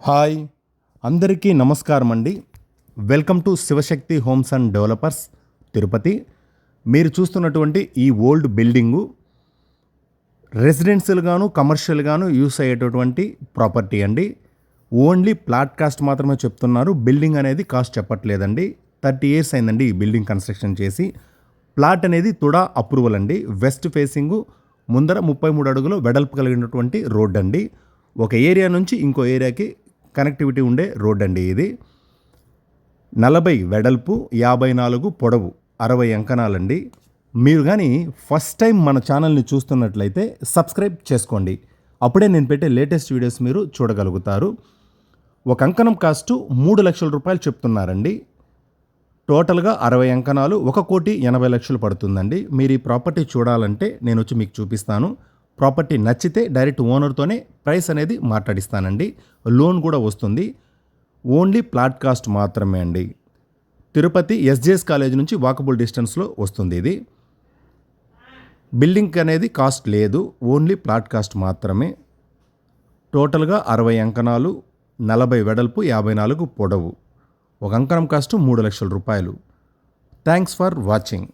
Hi అందరికీ నమస్కారం అండి. Welcome to Shivashakti homes and developers Tirupati. మీరు చూస్తున్నటువంటి ఈ ఓల్డ్ బిల్డింగు రెసిడెన్షియల్గాను కమర్షియల్గాను యూస్ అయ్యేటటువంటి ప్రాపర్టీ అండి. ఓన్లీ ప్లాట్ కాస్ట్ మాత్రమే చెప్తున్నారు. బిల్డింగ్ అనేది కాస్ట్ చెప్పట్లేదండి. 30 years అయిందండి ఈ బిల్డింగ్ కన్స్ట్రక్షన్ చేసి. ప్లాట్ అనేది తుడా అప్రూవల్ అండి. వెస్ట్ ఫేసింగు, ముందర 33 అడుగులు వెడల్పు కలిగినటువంటి రోడ్ అండి. ఒక ఏరియా నుంచి ఇంకో ఏరియాకి కనెక్టివిటీ ఉండే రోడ్ అండి ఇది. 40 వెడల్పు, 54 పొడవు, 60 అంకణాలండి. మీరు కానీ ఫస్ట్ టైం మన ఛానల్ని చూస్తున్నట్లయితే సబ్స్క్రైబ్ చేసుకోండి. అప్పుడే నేను పెట్టే లేటెస్ట్ వీడియోస్ మీరు చూడగలుగుతారు. ఒక అంకణం కాస్టు 3 లక్షల రూపాయలు చెప్తున్నారండి. టోటల్గా 60 అంకణాలు 1,80,00,000 పడుతుందండి. మీరు ఈ ప్రాపర్టీ చూడాలంటే నేను వచ్చి మీకు చూపిస్తాను. ప్రాపర్టీ నచ్చితే డైరెక్ట్ ఓనర్తోనే ప్రైస్ అనేది మాట్లాడిస్తానండి. లోన్ కూడా వస్తుంది. ఓన్లీ ప్లాట్ కాస్ట్ మాత్రమే అండి. తిరుపతి ఎస్జేఎస్ కాలేజ్ నుంచి వాకబుల్ డిస్టెన్స్లో వస్తుంది ఇది. బిల్డింగ్ అనేది కాస్ట్ లేదు, ఓన్లీ ప్లాట్ కాస్ట్ మాత్రమే. టోటల్గా 60 అంకణాలు, 40 వెడల్పు, 54 పొడవు. ఒక అంకణం కాస్ట్ 3 లక్షల రూపాయలు. Thanks for watching.